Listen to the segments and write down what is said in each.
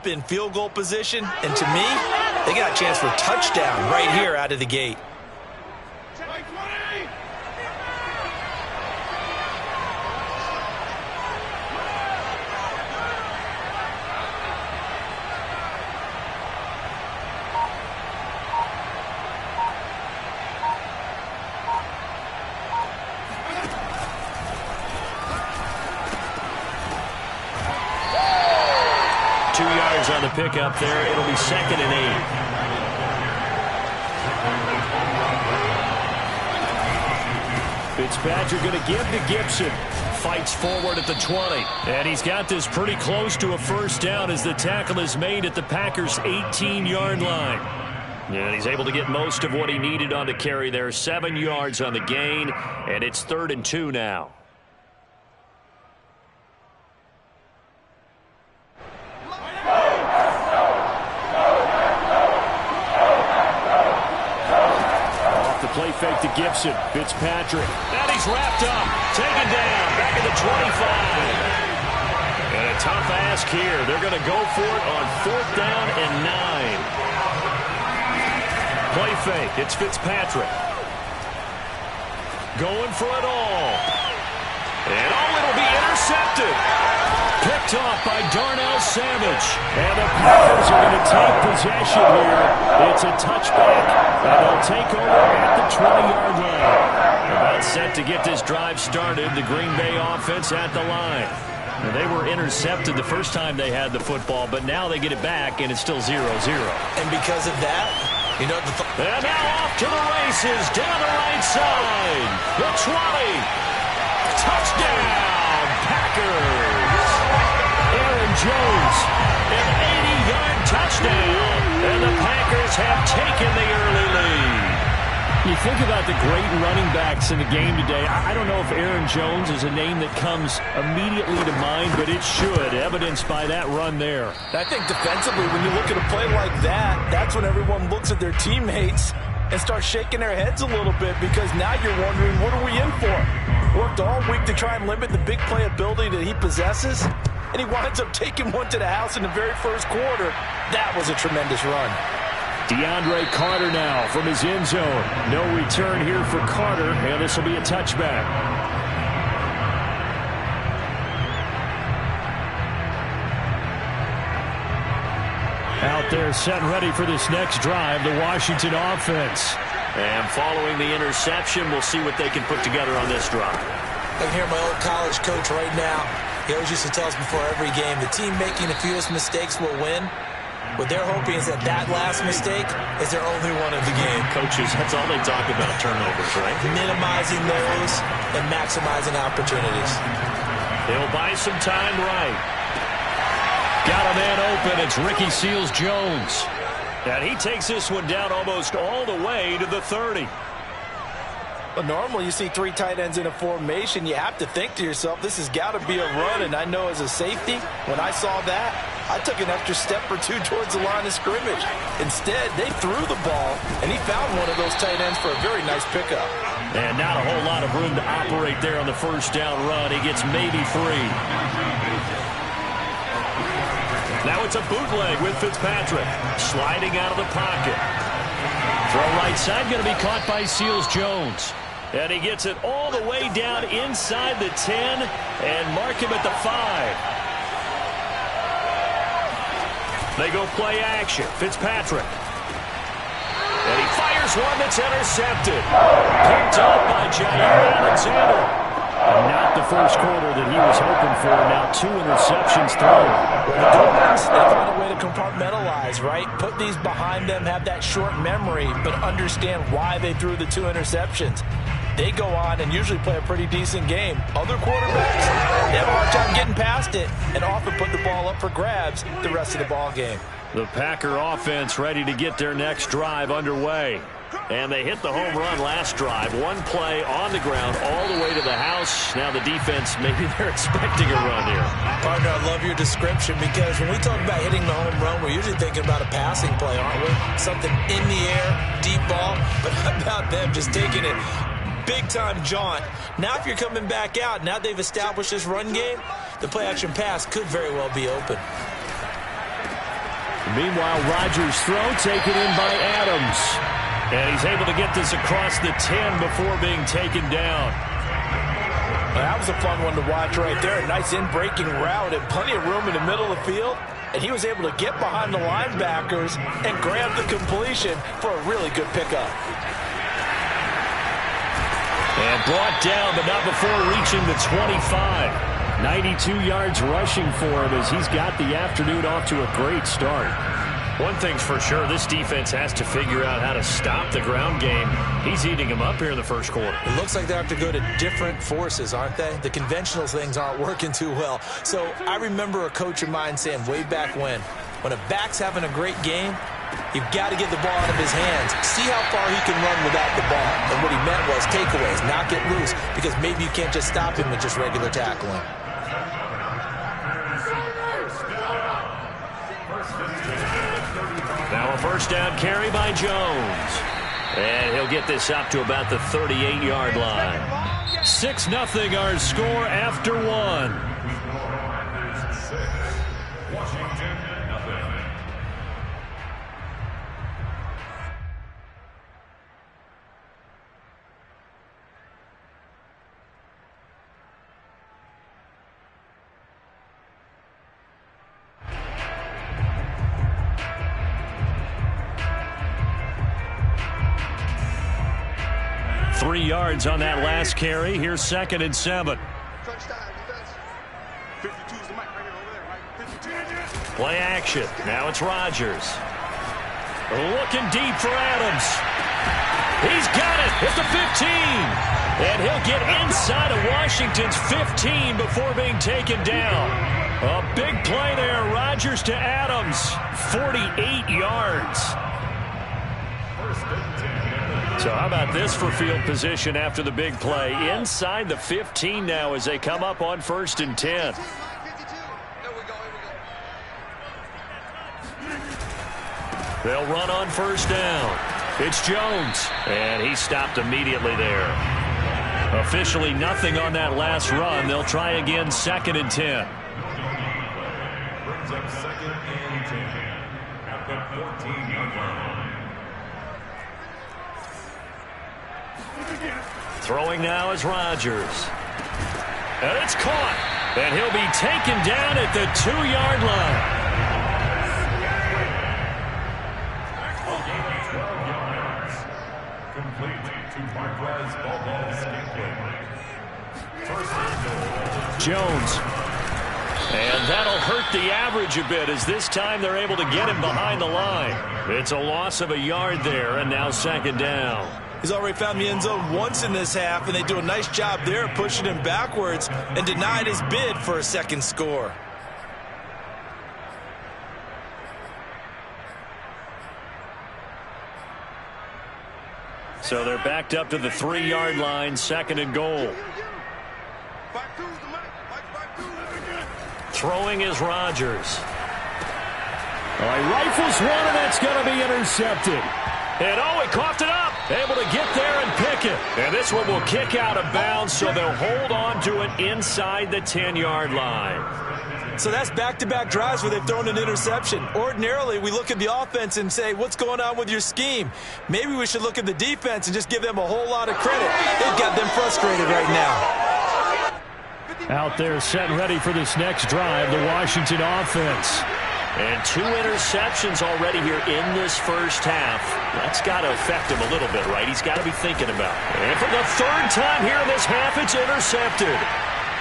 In field goal position, and to me, they got a chance for a touchdown right here out of the gate. On the pickup there, it'll be 2nd and 8. Fitzpatrick going to give to Gibson. Fights forward at the 20. And he's got this pretty close to a first down as the tackle is made at the Packers' 18-yard line. And he's able to get most of what he needed on the carry there. 7 yards on the gain, and it's 3rd and 2 now. Play fake to Gibson. Fitzpatrick. And he's wrapped up. Taken down. Back at the 25. And a tough ask here. They're going to go for it on 4th down and 9. Play fake. It's Fitzpatrick. Going for it all. And it'll be intercepted. Picked off by Darnell Savage. And the Packers are going to take possession here. It's a touchback. And they'll take over at the 20-yard line. About set to get this drive started. The Green Bay offense at the line. And they were intercepted the first time they had the football, but now they get it back, and it's still 0-0. And because of that, you know, and now off to the races down the right side. The 20. Touchdown, Packers. Aaron Jones, an 80-yard touchdown, and the Packers have taken the early lead. You think about the great running backs in the game today. I don't know if Aaron Jones is a name that comes immediately to mind, but it should, evidenced by that run there. I think defensively, when you look at a play like that, that's when everyone looks at their teammates and starts shaking their heads a little bit, because now you're wondering, what are we in for? Worked all week to try and limit the big play ability that he possesses, and he winds up taking one to the house in the very first quarter. That was a tremendous run. DeAndre Carter now from his end zone. No return here for Carter, and this will be a touchback. Out there set and ready for this next drive, the Washington offense. And following the interception, we'll see what they can put together on this drive. I can hear my old college coach right now. He always used to tell us before every game, the team making the fewest mistakes will win. What they're hoping is that last mistake is their only one of the game. Coaches, that's all they talk about, turnovers, right? Minimizing those and maximizing opportunities. They'll buy some time right. Got a man open. It's Ricky Seals-Jones. And he takes this one down almost all the way to the 30. Well, normally you see 3 tight ends in a formation. You have to think to yourself, this has got to be a run. And I know as a safety, when I saw that, I took an extra step or 2 towards the line of scrimmage. Instead, they threw the ball, and he found one of those tight ends for a very nice pickup. And not a whole lot of room to operate there on the first down run. He gets maybe 3. Now it's a bootleg with Fitzpatrick. Sliding out of the pocket. Throw right side going to be caught by Seals-Jones. And he gets it all the way down inside the 10 and mark him at the 5. They go play action. Fitzpatrick. And he fires one that's intercepted. Picked up by Jair Alexander. And not the first quarter that he was hoping for. Now 2 interceptions thrown. The Dolphins, they find a way to compartmentalize, right? Put these behind them, have that short memory, but understand why they threw the 2 interceptions. They go on and usually play a pretty decent game. Other quarterbacks, they have a hard time getting past it and often put the ball up for grabs the rest of the ball game. The Packer offense ready to get their next drive underway. And they hit the home run last drive. 1 play on the ground all the way to the house. Now the defense, maybe they're expecting a run here. Partner, I love your description, because when we talk about hitting the home run, we're usually thinking about a passing play, aren't we? Something in the air, deep ball. But how about them just taking it big-time jaunt? Now if you're coming back out, now they've established this run game, the play-action pass could very well be open. Meanwhile, Rodgers' throw taken in by Adams. And he's able to get this across the 10 before being taken down. That was a fun one to watch right there. A nice in-breaking route and plenty of room in the middle of the field. And he was able to get behind the linebackers and grab the completion for a really good pickup. And brought down, but not before reaching the 25. 92 yards rushing for him as he's got the afternoon off to a great start. One thing's for sure, this defense has to figure out how to stop the ground game. He's eating them up here in the first quarter. It looks like they have to go to different forces, aren't they? The conventional things aren't working too well. So I remember a coach of mine saying way back when a back's having a great game, you've got to get the ball out of his hands. See how far he can run without the ball. And what he meant was takeaways, not get loose, because maybe you can't just stop him with just regular tackling. Now a first down carry by Jones. And he'll get this up to about the 38-yard line. 6-0 our score after one. Three yards on that last carry. Here's 2nd and 7. Play action. Now it's Rodgers. Looking deep for Adams. He's got it at the 15. And he'll get inside of Washington's 15 before being taken down. A big play there. Rodgers to Adams. 48 yards. So how about this for field position after the big play? Inside the 15 now as they come up on 1st and 10. They'll run on 1st down. It's Jones. And he stopped immediately there. Officially nothing on that last run. They'll try again 2nd and 10. Brings up 2nd and 10 at the 14-yard line. Throwing now is Rodgers. And it's caught. And he'll be taken down at the 2-yard line. Jones. And that'll hurt the average a bit as this time they're able to get him behind the line. It's a loss of a yard there, and now 2nd down. He's already found the end zone once in this half, and they do a nice job there pushing him backwards and denied his bid for a 2nd score. So they're backed up to the 3-yard line, 2nd and goal. Throwing is Rodgers. All right, rifles one, and that's going to be intercepted. And he coughed it up. Able to get there and pick it. And this one will kick out of bounds, so they'll hold on to it inside the 10-yard line. So that's back-to-back drives where they've thrown an interception. Ordinarily, we look at the offense and say, what's going on with your scheme? Maybe we should look at the defense and just give them a whole lot of credit. They've got them frustrated right now. Out there set ready for this next drive, the Washington offense. And 2 interceptions already here in this first half. That's got to affect him a little bit, right? He's got to be thinking about it. And for the 3rd time here in this half, it's intercepted.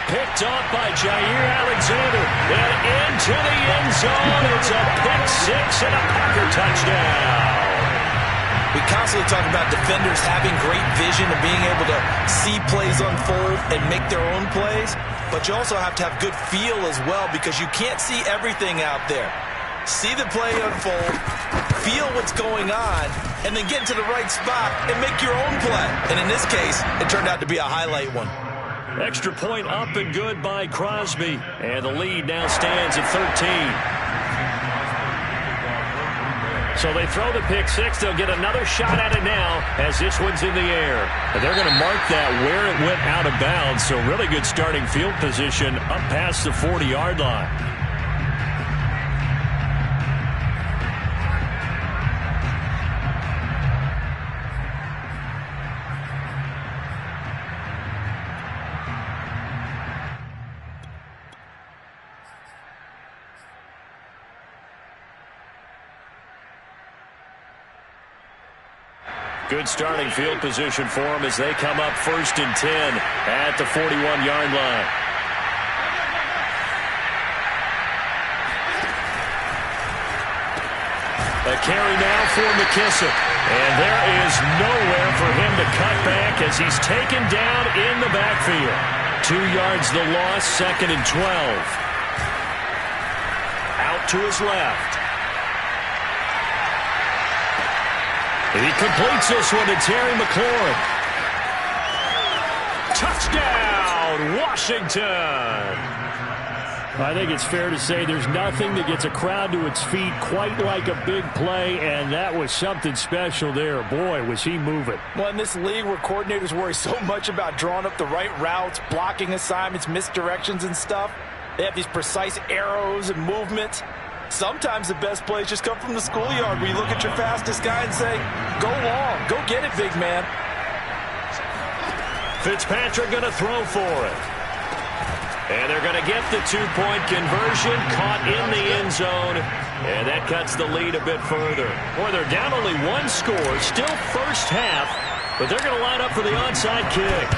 Picked off by Jair Alexander. And into the end zone. It's a pick 6 and a Packer touchdown. We constantly talk about defenders having great vision and being able to see plays unfold and make their own plays. But you also have to have good feel as well because you can't see everything out there. See the play unfold, feel what's going on, and then get into the right spot and make your own play. And in this case, it turned out to be a highlight one. Extra point up and good by Crosby. And the lead now stands at 13. So they throw the pick 6. They'll get another shot at it now as this one's in the air. And they're going to mark that where it went out of bounds. So really good starting field position up past the 40-yard line. Good starting field position for them as they come up 1st and 10 at the 41-yard line. A carry now for McKissick. And there is nowhere for him to cut back as he's taken down in the backfield. 2 yards the loss, 2nd and 12. Out to his left. He completes this one to Terry McLaurin. Touchdown, Washington! I think it's fair to say there's nothing that gets a crowd to its feet quite like a big play, and that was something special there. Boy, was he moving. Well, in this league where coordinators worry so much about drawing up the right routes, blocking assignments, misdirections and stuff, they have these precise arrows and movements. Sometimes the best plays just come from the schoolyard where you look at your fastest guy and say, go long, go get it, big man. Fitzpatrick going to throw for it. And they're going to get the 2-point conversion, caught in the end zone, and that cuts the lead a bit further. Boy, they're down only 1 score, still first half, but they're going to line up for the onside kick.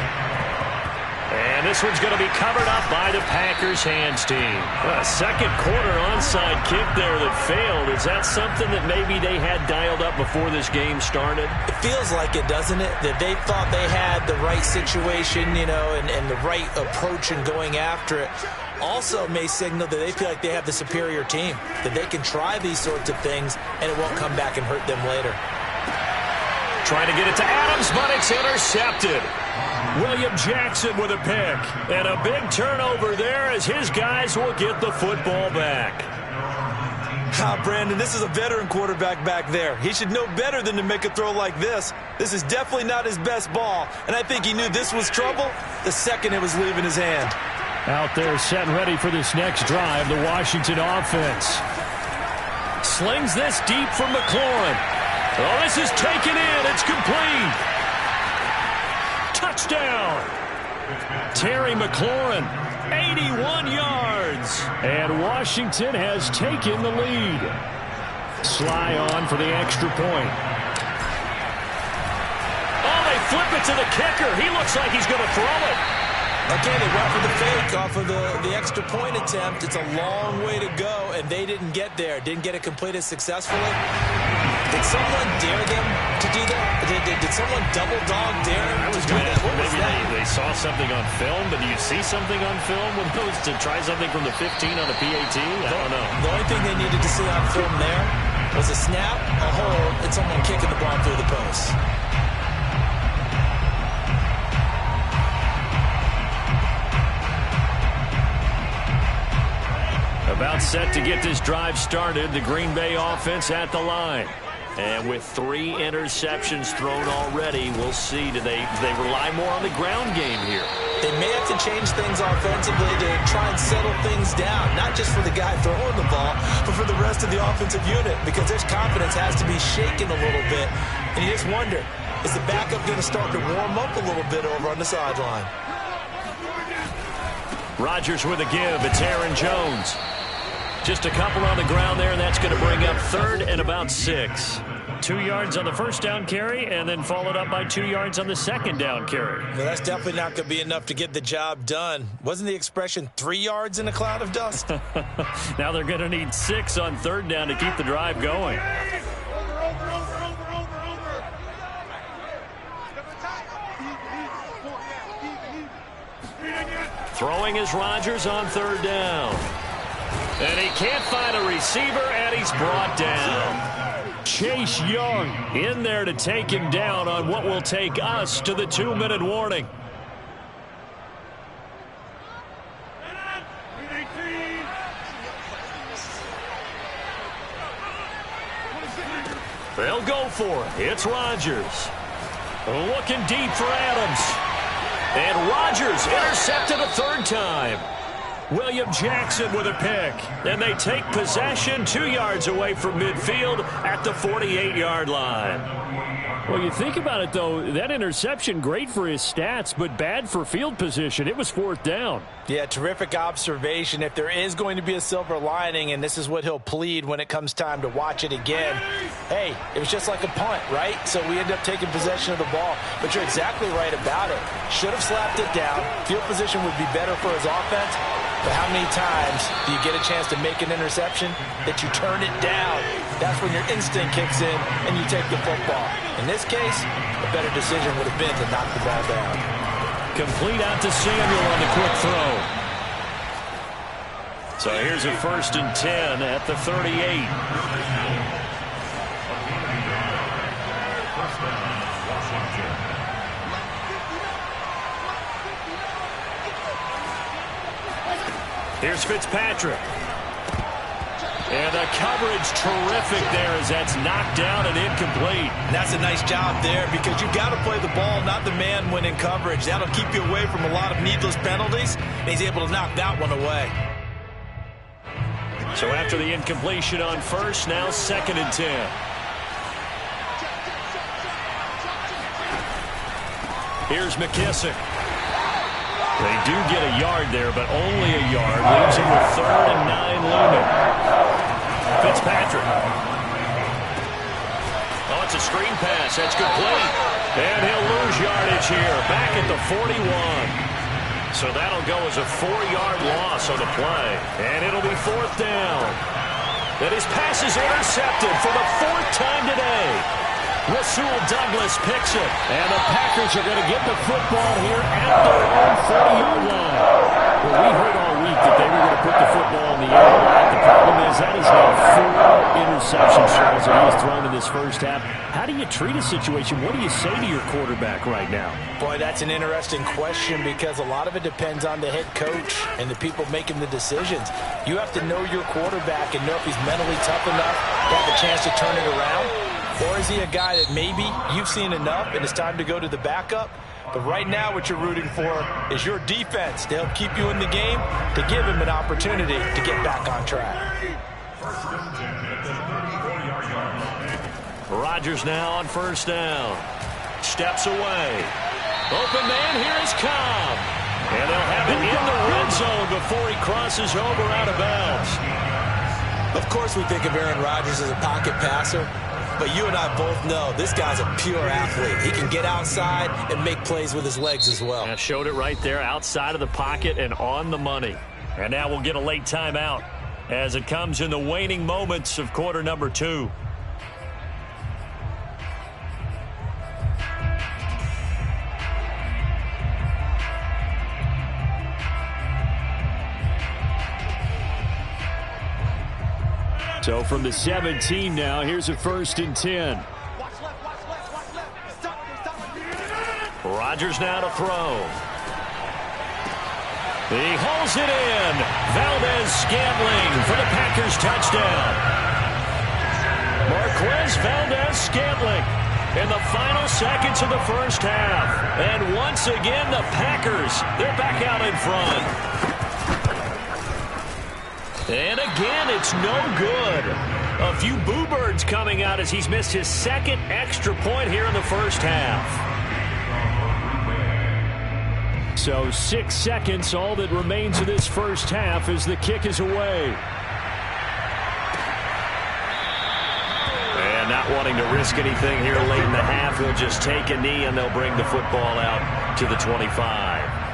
And this one's going to be covered up by the Packers hands team. A second quarter onside kick there that failed. Is that something that maybe they had dialed up before this game started? It feels like it, doesn't it? That they thought they had the right situation, you know, and the right approach in going after it. Also may signal that they feel like they have the superior team, that they can try these sorts of things and it won't come back and hurt them later. Trying to get it to Adams, but it's intercepted. William Jackson with a pick. And a big turnover there as his guys will get the football back. Brandon, this is a veteran quarterback back there. He should know better than to make a throw like this. This is definitely not his best ball. And I think he knew this was trouble the second it was leaving his hand. Out there set and ready for this next drive, the Washington offense. Slings this deep from McLaurin. Oh, this is taken in. It's complete. Touchdown. Terry McLaurin, 81 yards. And Washington has taken the lead. Sly on for the extra point. Oh, they flip it to the kicker. He looks like he's going to throw it. Okay, they went for the fake off of the extra point attempt. It's a long way to go, and they didn't get there. Didn't get it completed successfully. Did someone dare them to do that? Did someone double dog dare them to do that? What was maybe that? they saw something on film, but do you see something on film with those to try something from the 15 on the PAT? I don't know. The only thing they needed to see on film there was a snap, a hold, and someone kicking the ball through the post. About set to get this drive started, the Green Bay offense at the line. And with 3 interceptions thrown already, we'll see. Do they rely more on the ground game here? They may have to change things offensively to try and settle things down, not just for the guy throwing the ball, but for the rest of the offensive unit, because their confidence has to be shaken a little bit. And you just wonder, is the backup going to start to warm up a little bit over on the sideline? Rodgers with a give. It's Aaron Jones. Just a couple on the ground there, and that's going to bring up 3rd and about 6. 2 yards on the first down carry, and then followed up by 2 yards on the second down carry. Well, that's definitely not going to be enough to get the job done. Wasn't the expression 3 yards in a cloud of dust? Now they're going to need 6 on 3rd down to keep the drive going. Throwing is Rodgers on 3rd down. And he can't find a receiver, and he's brought down. Chase Young in there to take him down on what will take us to the 2-minute warning. They'll go for it. It's Rodgers. Looking deep for Adams. And Rodgers intercepted a 3rd time. William Jackson with a pick. And they take possession 2 yards away from midfield at the 48-yard line. Well, you think about it, though, that interception, great for his stats, but bad for field position. It was 4th down. Yeah, terrific observation. If there is going to be a silver lining, and this is what he'll plead when it comes time to watch it again, hey, it was just like a punt, right? So we end up taking possession of the ball. But you're exactly right about it. Should have slapped it down. Field position would be better for his offense. But how many times do you get a chance to make an interception that you turn it down? That's when your instinct kicks in and you take the football. In this case, a better decision would have been to knock the ball down. Complete out to Samuel on the quick throw. So here's a 1st and 10 at the 38. Here's Fitzpatrick. And the coverage terrific there as that's knocked down and incomplete. And that's a nice job there because you've got to play the ball, not the man when in coverage. That'll keep you away from a lot of needless penalties, and he's able to knock that one away. So after the incompletion on 1st, now 2nd and 10. Here's McKissick. They do get a yard there, but only a yard. Leaves him with 3rd and 9 looming. Fitzpatrick. Oh, it's a screen pass. That's complete. And he'll lose yardage here. Back at the 41. So that'll go as a 4-yard loss on the play. And it'll be 4th down. And his pass is intercepted for the 4th time today. Rasul Douglas picks it. And the Packers are going to get the football here at their own 40-yard line. Well, we heard all week that they were going to put the football in the air. The problem is that is now 4 interception throws that he has thrown in this first half. How do you treat a situation? What do you say to your quarterback right now? Boy, that's an interesting question because a lot of it depends on the head coach and the people making the decisions. You have to know your quarterback and know if he's mentally tough enough to have a chance to turn it around. Or is he a guy that maybe you've seen enough and it's time to go to the backup? But right now what you're rooting for is your defense to help keep you in the game, to give him an opportunity to get back on track. Rodgers now on 1st down. Steps away. Open man, here is Cobb. And they'll have it in the red zone before he crosses over out of bounds. Of course we think of Aaron Rodgers as a pocket passer. But you and I both know this guy's a pure athlete. He can get outside and make plays with his legs as well. I showed it right there outside of the pocket and on the money. And now we'll get a late timeout as it comes in the waning moments of quarter number 2. So from the 17 now, here's a 1st and 10. Rodgers now to throw. He hauls it in. Valdez-Scantling for the Packers touchdown. Marquez Valdez-Scantling in the final seconds of the first half. And once again, the Packers, they're back out in front. And again, it's no good. A few boo birds coming out as he's missed his 2nd extra point here in the first half. So 6 seconds, all that remains of this first half as the kick is away. And not wanting to risk anything here late in the half, he'll just take a knee and they'll bring the football out to the 25.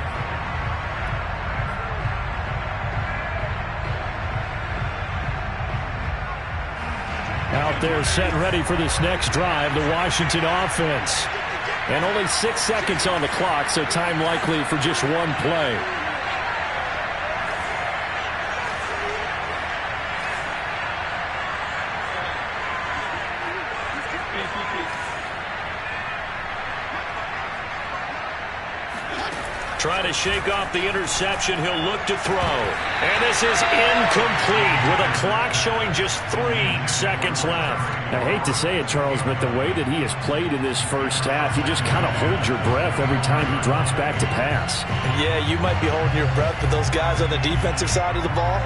Out there set ready for this next drive, the Washington offense. And only 6 seconds on the clock, so time likely for just one play. Trying to shake off the interception. He'll look to throw. And this is incomplete with a clock showing just 3 seconds left. I hate to say it, Charles, but the way that he has played in this first half, you just kind of hold your breath every time he drops back to pass. Yeah, you might be holding your breath, but those guys on the defensive side of the ball,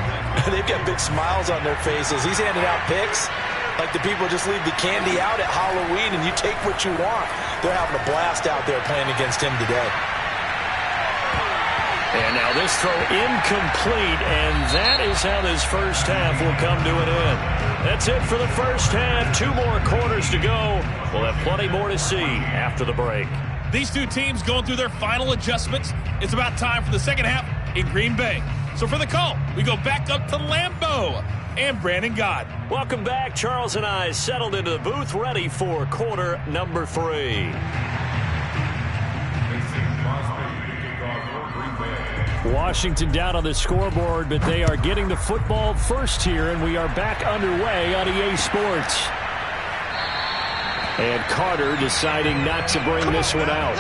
they've got big smiles on their faces. He's handing out picks like the people just leave the candy out at Halloween and you take what you want. They're having a blast out there playing against him today. And now this throw incomplete, and that is how this first half will come to an end. That's it for the first half. 2 more quarters to go. We'll have plenty more to see after the break. These two teams going through their final adjustments. It's about time for the second half in Green Bay. So for the call, we go back up to Lambeau and Brandon God. Welcome back. Charles and I settled into the booth, ready for quarter number 3. Washington down on the scoreboard, but they are getting the football first here, and we are back underway on EA Sports. And Carter deciding not to bring this one out.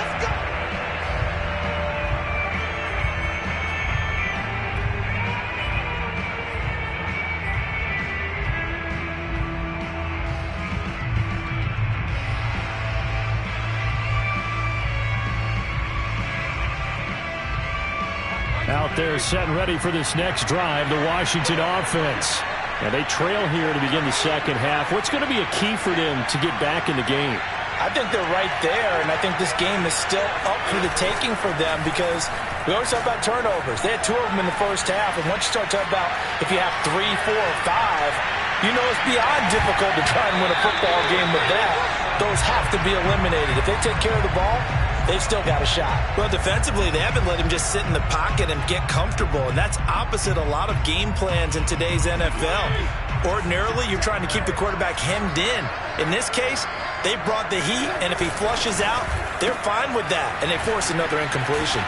Out there set and ready for this next drive, the Washington offense. And they trail here to begin the second half. What's going to be a key for them to get back in the game? I think they're right there, and I think this game is still up for the taking for them because we always talk about turnovers. They had 2 of them in the first half, and once you start talking about if you have 3, 4, or 5, you know it's beyond difficult to try and win a football game with that. Those have to be eliminated. If they take care of the ball, they've still got a shot. Well, defensively, they haven't let him just sit in the pocket and get comfortable, and that's opposite a lot of game plans in today's NFL. Ordinarily, you're trying to keep the quarterback hemmed in. In this case, they brought the heat, and if he flushes out, they're fine with that, and they force another incompletion.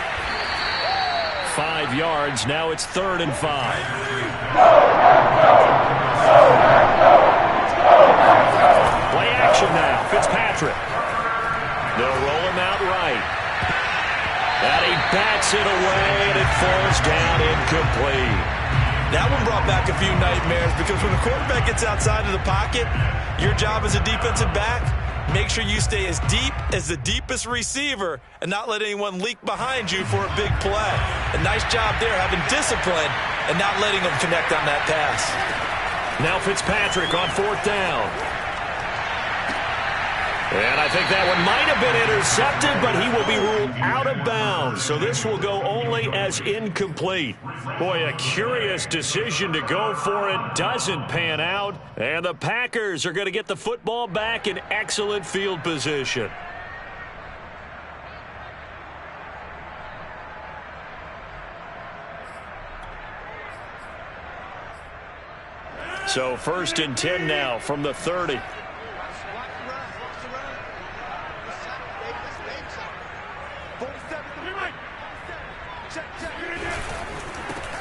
5 yards. Now it's 3rd and 5. Play action now. Fitzpatrick. They'll roll him out right. And he bats it away, and it falls down incomplete. That one brought back a few nightmares because when the quarterback gets outside of the pocket, your job as a defensive back, make sure you stay as deep as the deepest receiver and not let anyone leak behind you for a big play. A nice job there having discipline and not letting them connect on that pass. Now Fitzpatrick on 4th down. And I think that one might have been intercepted, but he will be ruled out of bounds. So this will go only as incomplete. Boy, a curious decision to go for it. Doesn't pan out. And the Packers are going to get the football back in excellent field position. So 1st and 10 now from the 30.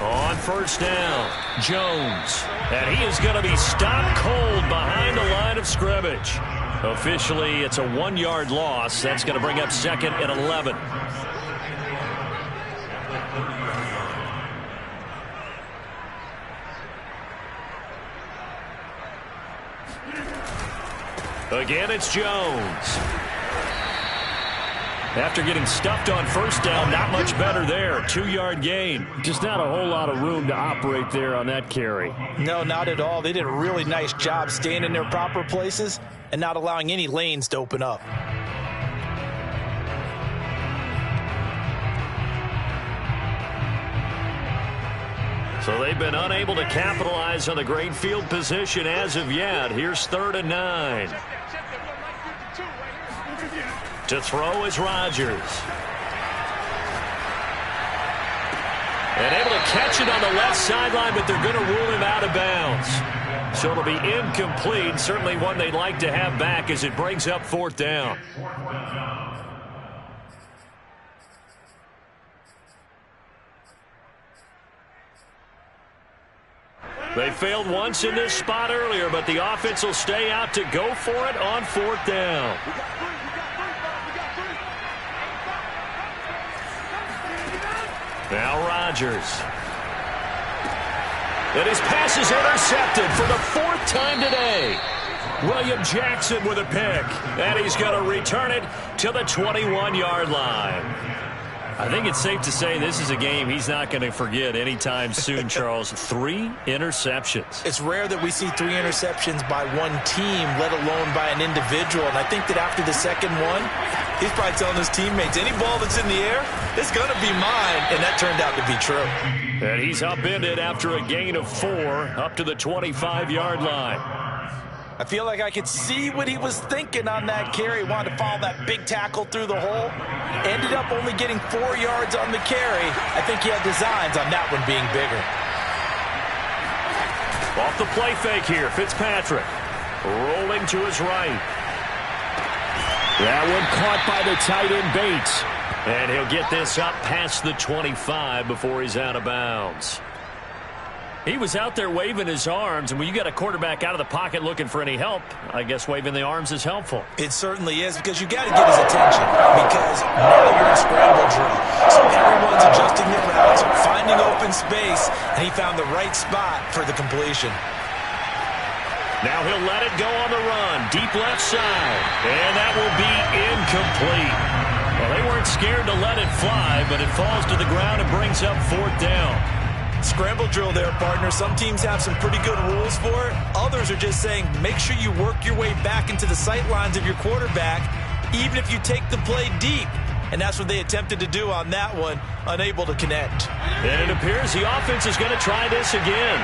On 1st down, Jones. And he is going to be stopped cold behind the line of scrimmage. Officially, it's a 1-yard loss. That's going to bring up 2nd and 11. Again, it's Jones. After getting stuffed on 1st down, not much better there. 2-yard gain. Just not a whole lot of room to operate there on that carry. No, not at all. They did a really nice job staying in their proper places and not allowing any lanes to open up. So they've been unable to capitalize on the great field position as of yet. Here's 3rd and 9. To throw is Rodgers. And able to catch it on the left sideline, but they're going to rule him out of bounds. So it'll be incomplete. Certainly one they'd like to have back as it brings up 4th down. They failed once in this spot earlier, but the offense will stay out to go for it on 4th down. Now Rodgers. And his pass is intercepted for the 4th time today. William Jackson with a pick. And he's going to return it to the 21-yard line. I think it's safe to say this is a game he's not going to forget anytime soon, Charles. 3 interceptions. It's rare that we see 3 interceptions by one team, let alone by an individual. And I think that after the second one, he's probably telling his teammates, any ball that's in the air, it's going to be mine. And that turned out to be true. And he's upended after a gain of 4 up to the 25-yard line. I feel like I could see what he was thinking on that carry. Wanted to follow that big tackle through the hole. Ended up only getting 4 yards on the carry. I think he had designs on that one being bigger. Off the play fake here, Fitzpatrick. Rolling to his right. That one caught by the tight end Bates. And he'll get this up past the 25 before he's out of bounds. He was out there waving his arms, and when you got a quarterback out of the pocket looking for any help, I guess waving the arms is helpful. It certainly is, because you got to get his attention, because now you're in scramble drill. So everyone's adjusting their routes, finding open space, and he found the right spot for the completion. Now he'll let it go on the run, deep left side, and that will be incomplete. Well, they weren't scared to let it fly, but it falls to the ground and brings up 4th down. Scramble drill there, partner. Some teams have some pretty good rules for it. Others are just saying, make sure you work your way back into the sight lines of your quarterback, even if you take the play deep. And that's what they attempted to do on that one, unable to connect. And it appears the offense is going to try this again.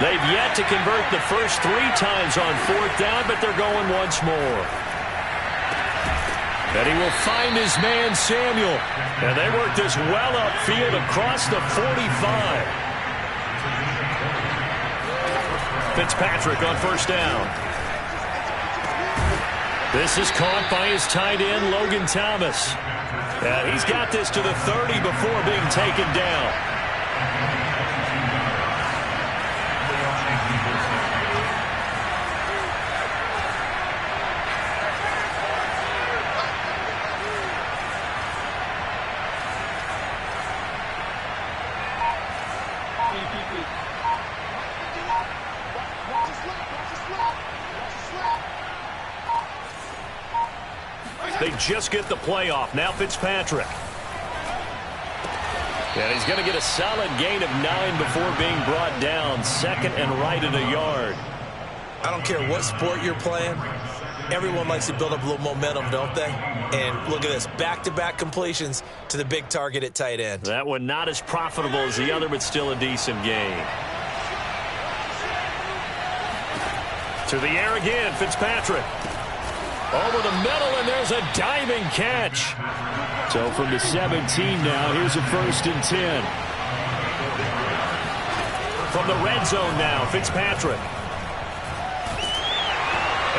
They've yet to convert the first 3 times on 4th down, but they're going once more. And he will find his man, Samuel. And they work this well upfield across the 45. Fitzpatrick on 1st down. This is caught by his tight end, Logan Thomas. And he's got this to the 30 before being taken down. They just get the play off. Now Fitzpatrick. And he's going to get a solid gain of 9 before being brought down. 2nd and right at a yard. I don't care what sport you're playing. Everyone likes to build up a little momentum, don't they? And look at this. Back-to-back completions to the big target at tight end. That one not as profitable as the other, but still a decent gain. To the air again, Fitzpatrick. Over the middle, and there's a diving catch. So from the 17 now, here's a 1st and 10. From the red zone now, Fitzpatrick.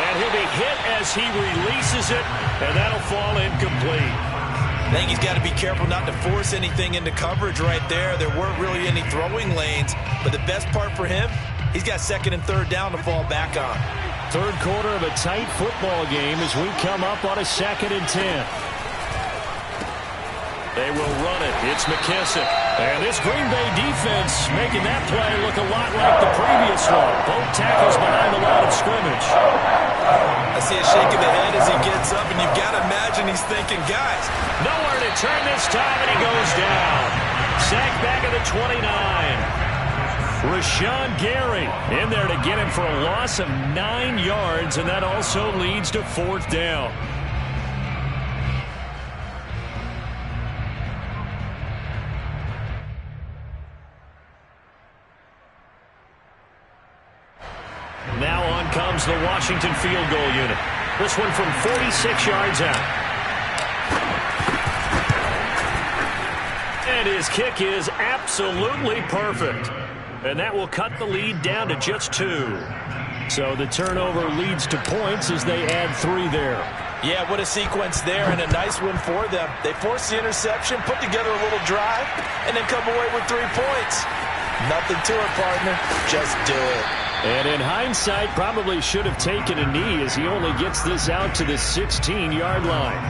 And he'll be hit as he releases it, and that'll fall incomplete. I think he's got to be careful not to force anything into coverage right there. There weren't really any throwing lanes, but the best part for him, he's got 2nd and 3rd down to fall back on. 3rd quarter of a tight football game as we come up on a 2nd and 10. They will run it. It's McKissick. And this Green Bay defense making that play look a lot like the previous one. Both tackles behind the line of scrimmage. I see a shake of the head as he gets up, and you've got to imagine he's thinking, guys, nowhere to turn this time, and he goes down. Sacked back at the 29. Rashawn Gary in there to get him for a loss of 9 yards, and that also leads to 4th down. Now on comes the Washington field goal unit. This one from 46 yards out. And his kick is absolutely perfect. And that will cut the lead down to just 2. So the turnover leads to points as they add 3 there. Yeah, what a sequence there, and a nice one for them. They forced the interception, put together a little drive, and then come away with 3 points. Nothing to it, partner. Just do it. And in hindsight, probably should have taken a knee as he only gets this out to the 16-yard line.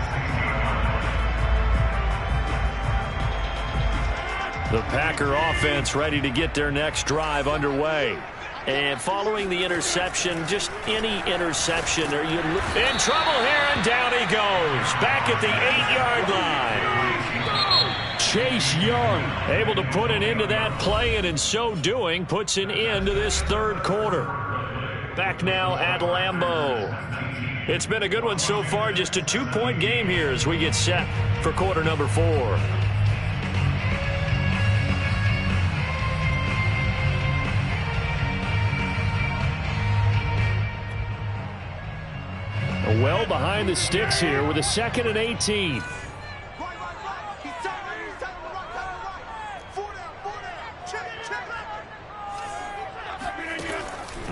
The Packer offense ready to get their next drive underway. And following the interception, just any interception, are you in trouble here, and down he goes. Back at the 8-yard line. Chase Young able to put an end to that play, and in so doing, puts an end to this third quarter. Back now at Lambeau. It's been a good one so far, just a 2-point game here as we get set for quarter number 4. Well behind the sticks here with a 2nd and 18.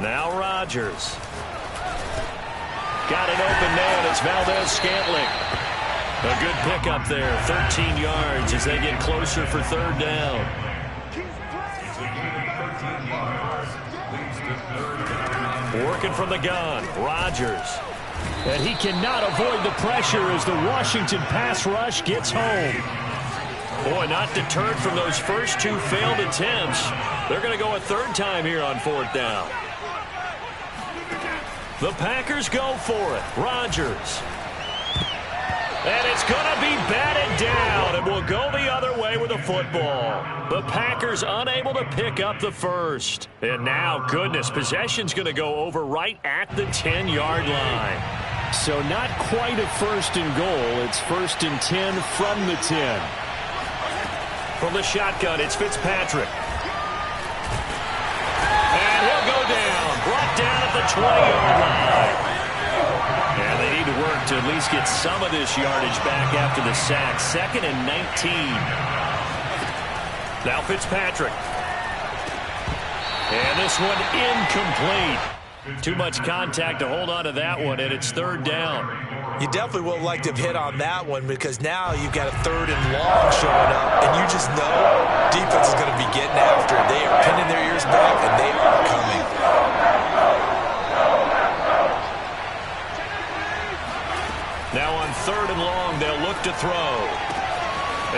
Now Rodgers. Got an open man. It's Valdez-Scantling. A good pickup there. 13 yards as they get closer for third down. Working from the gun. Rodgers. And he cannot avoid the pressure as the Washington pass rush gets home. Boy, not deterred from those first 2 failed attempts. They're going to go a third time here on 4th down. The Packers go for it. Rodgers. And it's going to be batted down, and will go the other way with the football. The Packers unable to pick up the first. And now, goodness, possession's going to go over right at the 10-yard line. So not quite a 1st and goal. It's 1st and 10 from the 10. From the shotgun, it's Fitzpatrick. And he'll go down. Brought down at the 20-yard line. And they need to work to at least get some of this yardage back after the sack. 2nd and 19. Now Fitzpatrick. And this one incomplete. Too much contact to hold on to that one, and it's third down. You definitely would like to have hit on that one, because now you've got a 3rd and long showing up, and you just know defense is going to be getting after it. They are pinning their ears back, and they are coming. Now on 3rd and long, they'll look to throw.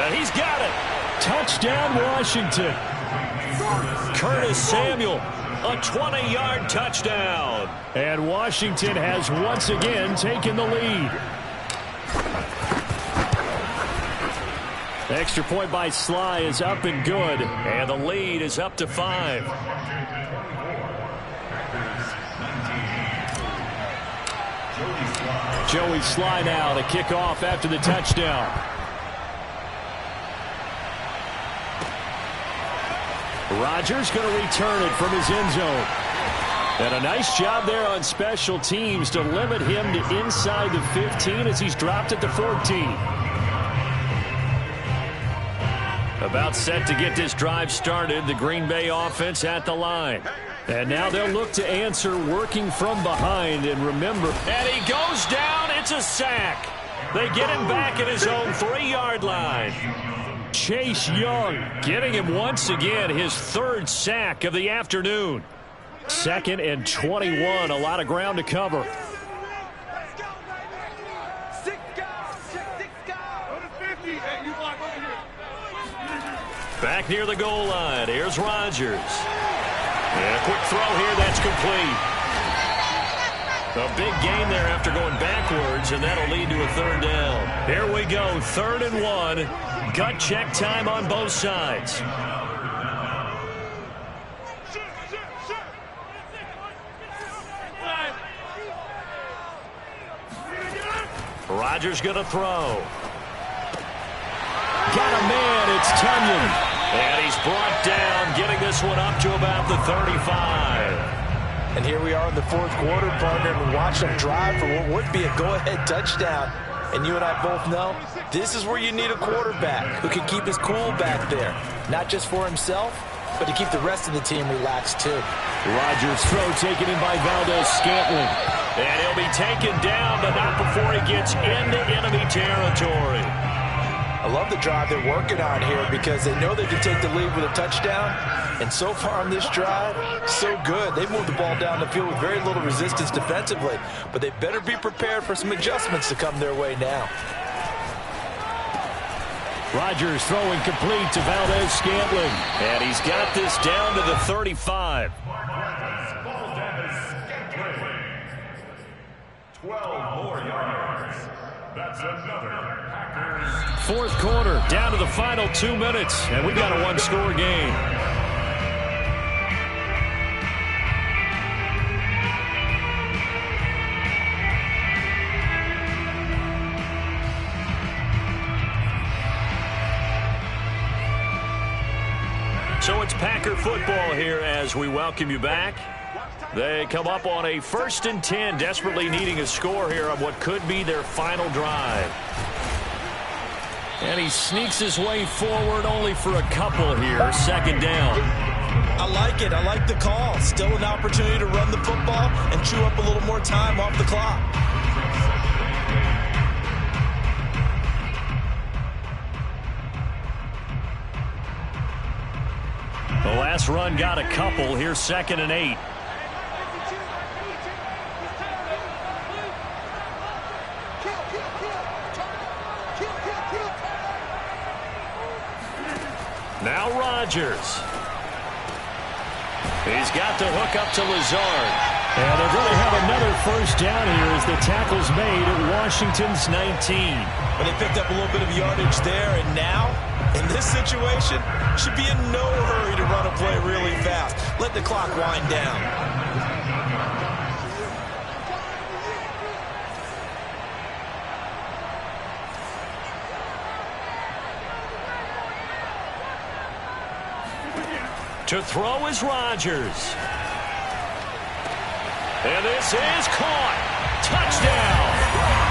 And he's got it. Touchdown, Washington. Curtis Samuel. A 20-yard touchdown. And Washington has once again taken the lead. Extra point by Sly is up and good. And the lead is up to 5. Joey Sly now to kick off after the touchdown. Rodgers going to return it from his end zone. And a nice job there on special teams to limit him to inside the 15 as he's dropped at the 14. About set to get this drive started, the Green Bay offense at the line. And now they'll look to answer working from behind. And remember, and he goes down. It's a sack. They get him back at his own 3-yard line. Chase Young getting him once again his 3rd sack of the afternoon. 2nd and 21. A lot of ground to cover. Back near the goal line. Here's Rodgers. And a quick throw here. That's complete. A big gain there after going backwards, and that'll lead to a 3rd down. Here we go. 3rd and 1. Gut check time on both sides. Rodgers going to throw. Got a man. It's Tunyon. And he's brought down, getting this one up to about the 35. And here we are in the 4th quarter, partner, and watch them drive for what would be a go-ahead touchdown. And you and I both know this is where you need a quarterback who can keep his cool back there. Not just for himself, but to keep the rest of the team relaxed too. Rodgers' throw taken in by Valdez-Scantling. And he'll be taken down, but not before he gets into enemy territory. I love the drive they're working on here because they know they can take the lead with a touchdown. And so far on this drive, so good. They moved the ball down the field with very little resistance defensively. But they better be prepared for some adjustments to come their way now. Rodgers throwing complete to Valdez-Scantling. And he's got this down to the 35. 12 more yards. That's another Packers. Fourth quarter, down to the final 2 minutes, and we got a one-score game. So it's Packer football here as we welcome you back. They come up on a 1st and 10, desperately needing a score here on what could be their final drive. And he sneaks his way forward only for a couple here. 2nd down. I like it. I like the call. Still an opportunity to run the football and chew up a little more time off the clock. The last run got a couple. Here's 2nd and 8. Now Rodgers. He's got to hook up to Lazard. And they're going to have another 1st down here as the tackle's made at Washington's 19. But they picked up a little bit of yardage there, and now, in this situation, should be in no hurry to run a play really fast. Let the clock wind down. To throw is Rodgers. And this is caught. Touchdown.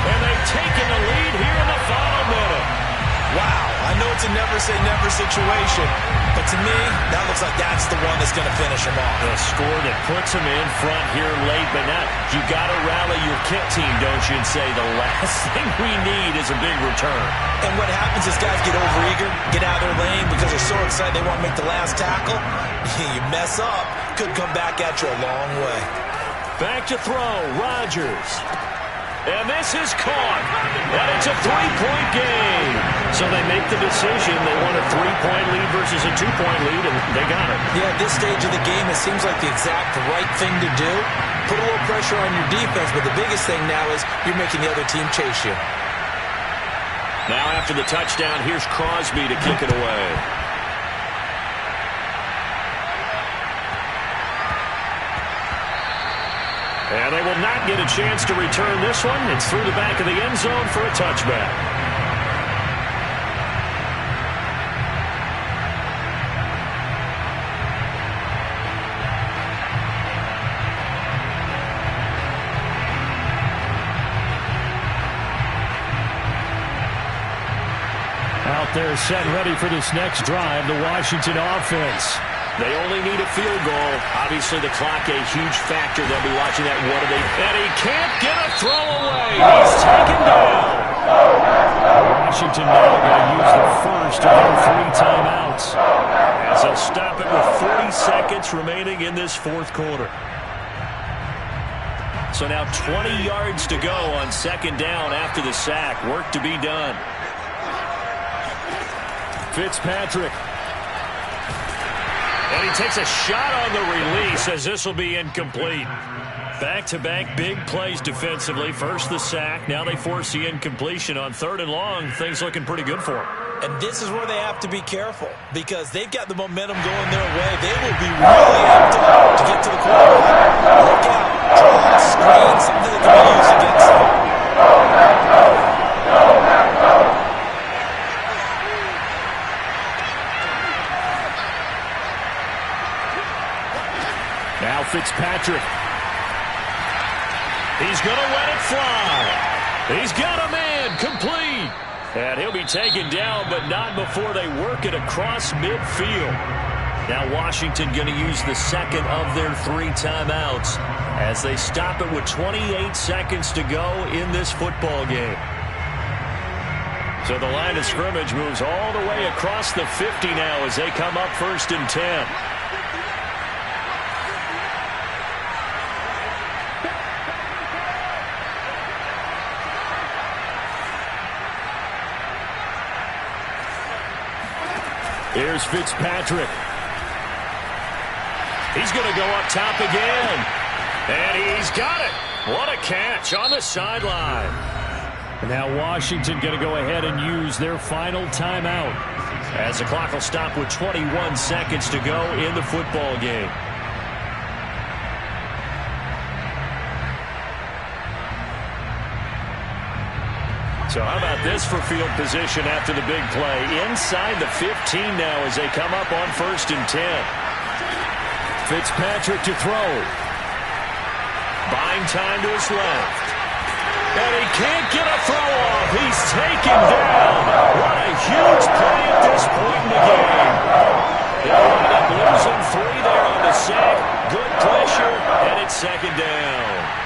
And they've taken the lead here in the final minute. Wow, I know it's a never-say-never situation, but to me, that looks like that's the one that's going to finish them off. A score that puts them in front here late, but now you got to rally your kit team, don't you, and say the last thing we need is a big return. And what happens is guys get overeager, get out of their lane because they're so excited they want to make the last tackle. You mess up, could come back at you a long way. Back to throw, Rodgers. And this is caught. And it's a 3-point game. So they make the decision. They want a 3-point lead versus a 2-point lead, and they got it. Yeah, at this stage of the game, it seems like the exact right thing to do. Put a little pressure on your defense, but the biggest thing now is you're making the other team chase you. Now after the touchdown, here's Crosby to kick it away. And they will not get a chance to return this one. It's through the back of the end zone for a touchback. Out there set ready for this next drive, the Washington offense. They only need a field goal. Obviously, the clock a huge factor. They'll be watching that. What are they? And he can't get a throw away. He's taken down. Washington now going to use the first of their 3 timeouts. As they'll stop it with 40 seconds remaining in this 4th quarter. So now 20 yards to go on 2nd down after the sack. Work to be done. Fitzpatrick. And he takes a shot on the release as this will be incomplete. Back-to-back big plays defensively. First the sack. Now they force the incompletion on 3rd and long. Things looking pretty good for them. And this is where they have to be careful because they've got the momentum going their way. They will be really amped up to get to the quarterback. Look out. Draw, screen, something that can be used against them. Now Fitzpatrick. He's going to let it fly. He's got a man complete. And he'll be taken down, but not before they work it across midfield. Now Washington going to use the 2nd of their 3 timeouts as they stop it with 28 seconds to go in this football game. So the line of scrimmage moves all the way across the 50 now as they come up 1st and 10. Here's Fitzpatrick. He's going to go up top again. And he's got it. What a catch on the sideline. Now Washington going to go ahead and use their final timeout, as the clock will stop with 21 seconds to go in the football game. So how about this for field position after the big play? Inside the 15 now as they come up on 1st and 10. Fitzpatrick to throw. Buying time to his left. And he can't get a throw off. He's taken down. What a huge play at this point in the game. They'll wind up losing 3 there on the sack. Good pressure, and it's 2nd down.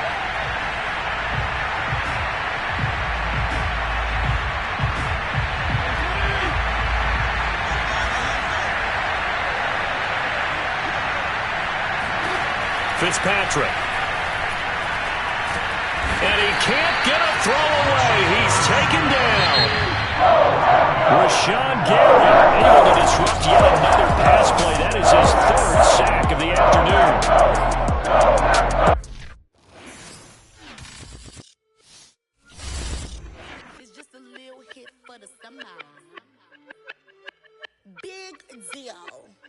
Fitzpatrick. And he can't get a throw away. He's taken down. Rashawn Gary able to disrupt yet another pass play. That is his 3rd sack of the afternoon. It's just a little hit for the summer. Big deal.